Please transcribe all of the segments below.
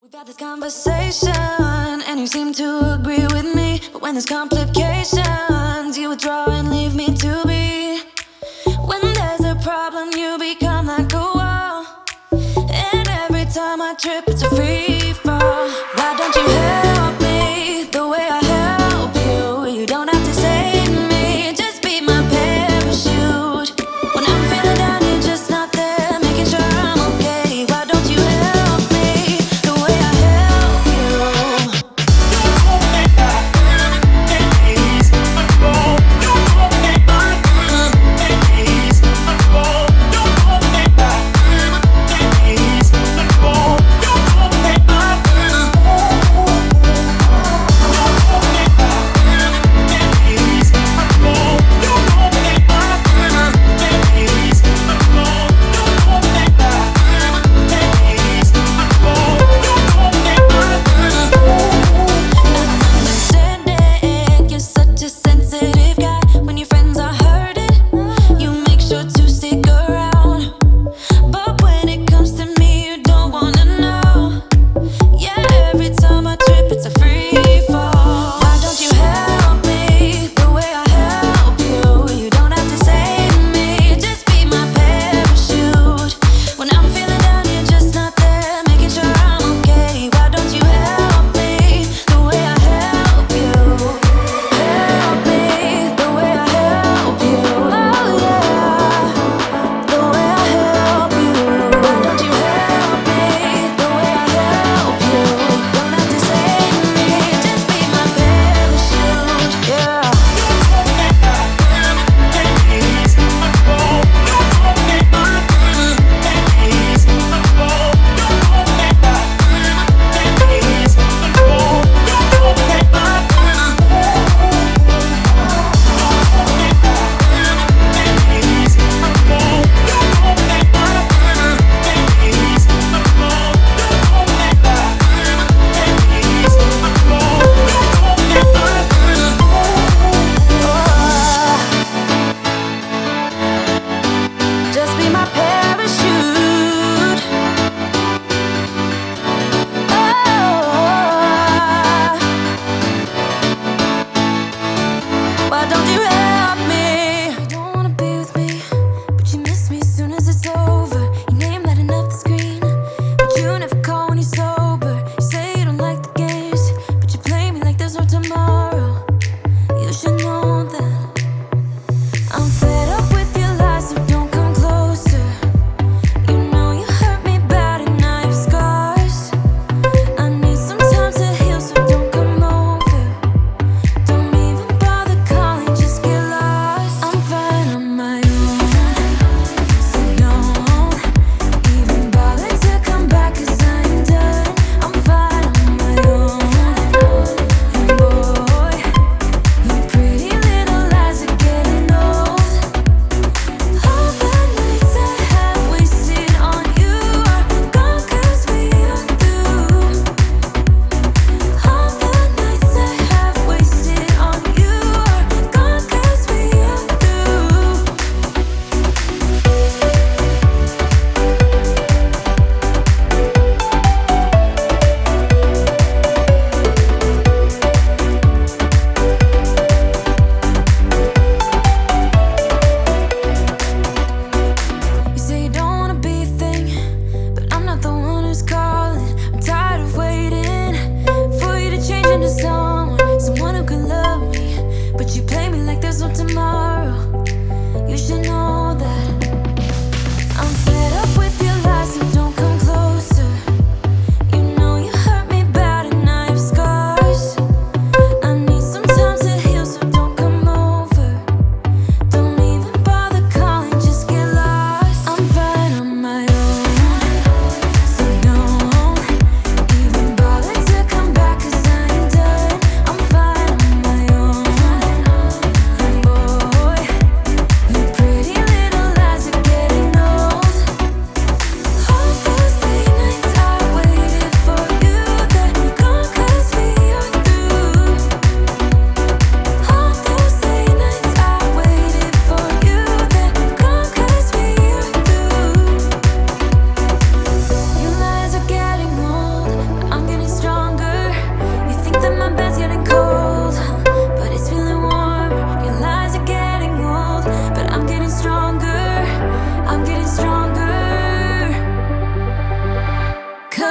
We've had this conversation and you seem to agree with me. But when there's complications, you withdraw and leave me to be. When there's a problem, you become like a wall. And every time I trip, it's a free fall. Why don't you help me the way I help you? You don't have to save me, just be my parachute. When I'm feeling down, you're just not there, making sure I'm okay. Why don't you help me the way I help you? You hold me back, days unfold. You hold me back, days unfold. You hold me back, days unfold. You hold me back.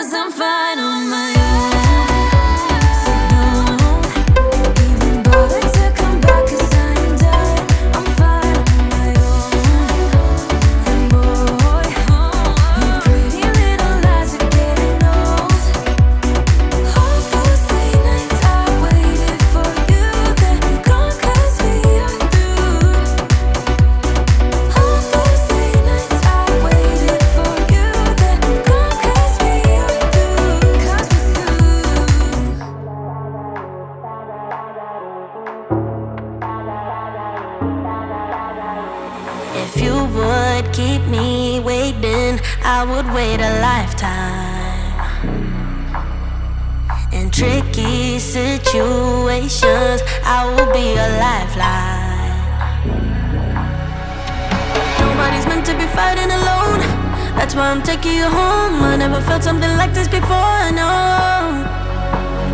'cause I'm fine on my own. So don't even bother to come back 'cause I am done. I'm fine on my own. And boy, your pretty little lies are getting old. All those late nights I waited for you, they're gone 'cause we are through. All those late nights I waited for you, they're gone 'cause we are through. 'Cause we're through. If you would keep me waiting, I would wait a lifetime. In tricky situations, I will be a lifeline. Nobody's meant to be fighting alone. That's why I'm taking you home. I never felt something like this before, no.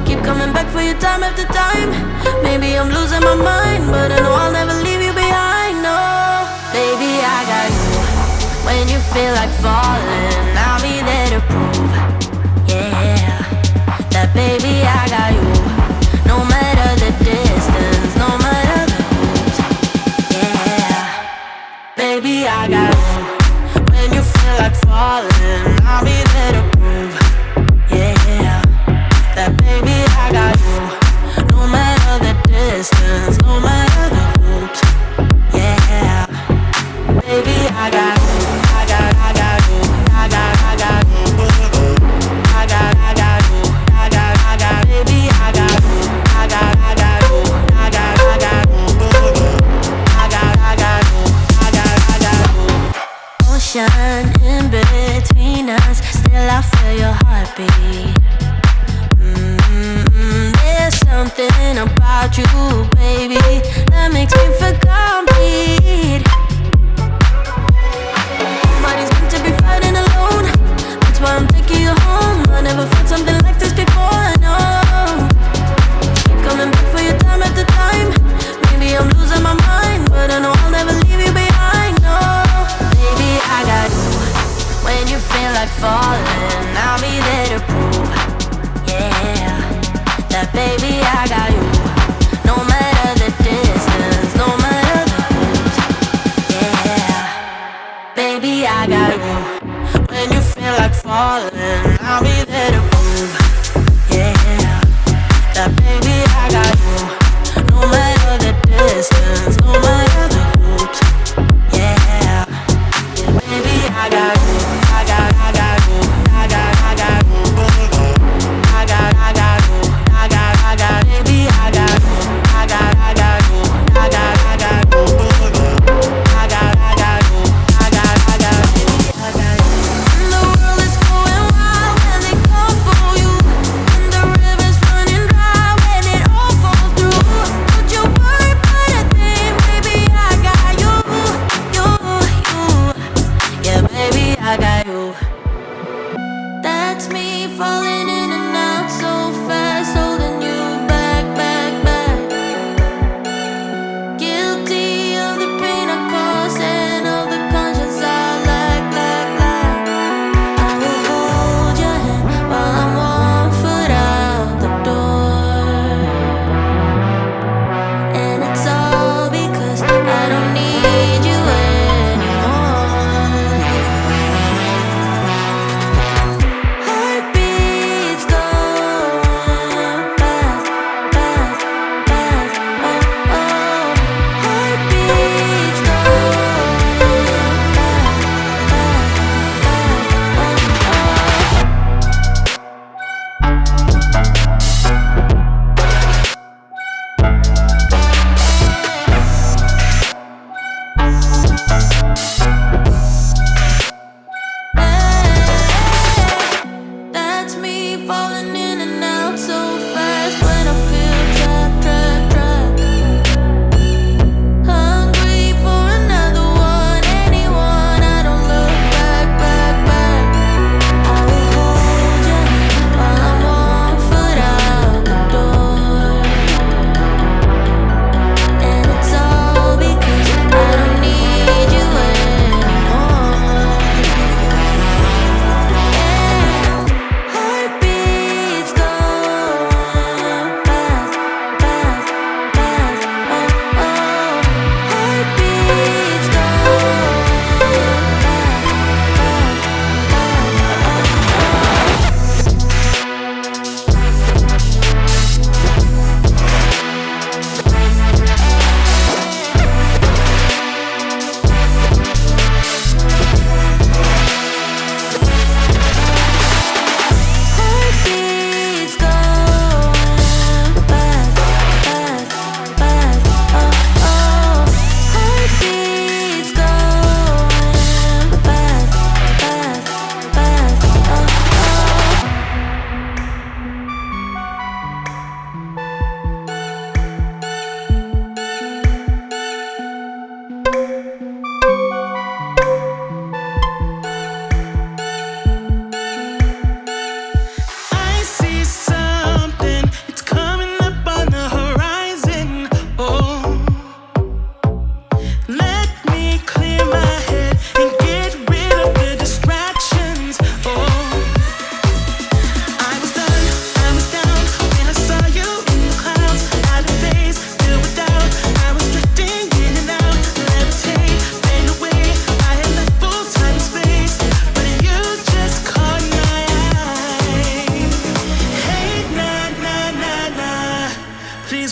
Keep coming back for you time after time. Maybe I'm losing my mind, but I know I'll never leave you behind, no. Baby, I got you. When you feel like falling, I'll be there to prove, yeah, that baby, I got you. No matter the distance, no matter the moves, yeah, baby, I got you. When you feel like falling, I'll be there to prove, yeah, that baby, I got you. No matter the distance, no matter the moves, yeah, baby, I got you. I got you. I got you. I got you. Baby, I got you. I got you. I got you. Ocean in between us, still I feel your heartbeat. There's something about you, baby, that makes me feel complete. Nobody's meant to be fighting alone. That's why I'm taking you home. I never felt something like this before, no. Keep coming back for your time after time. Maybe I'm losing my mind, but I know I'll never leave you behind, no. Baby, I got you. When you feel like falling, I'll be there to prove, yeah, that baby, I got you. No matter the distance, no matter the moves, yeah, baby, I got you. When you feel like falling, I'll be there to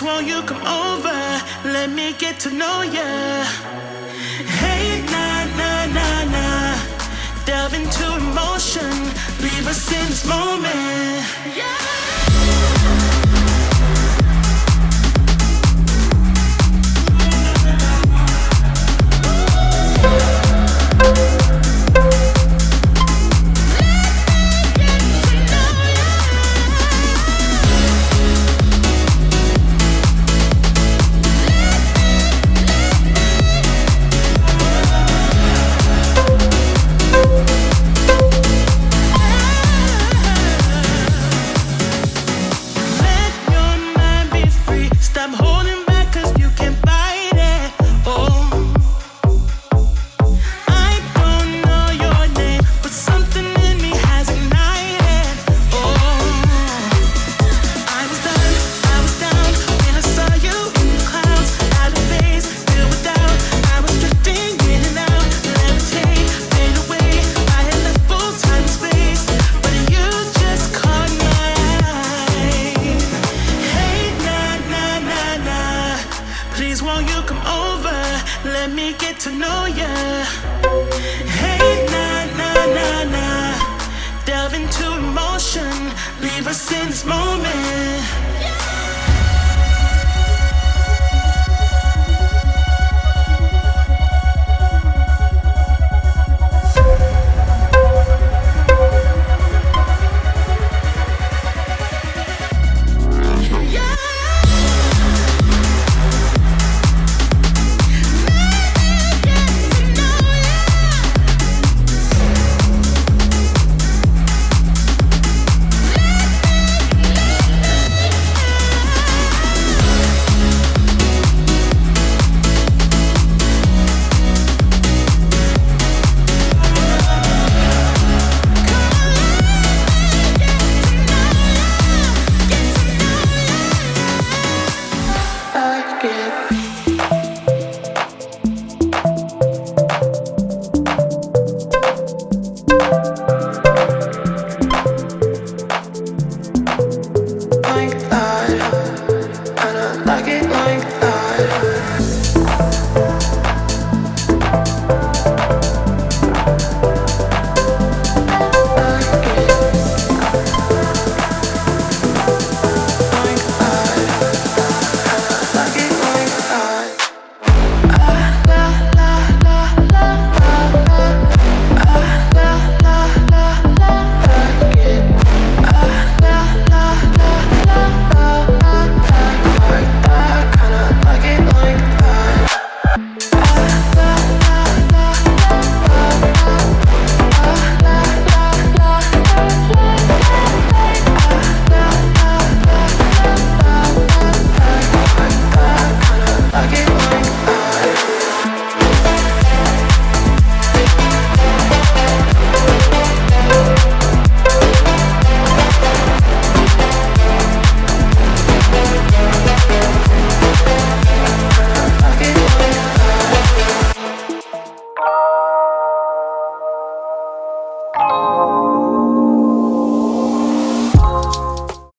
won't you come over? Let me get to know ya. Hey, nah, nah, nah, nah. Delve into emotion. Leave us in this moment. Yeah. Please won't you come over? Let me get to know ya.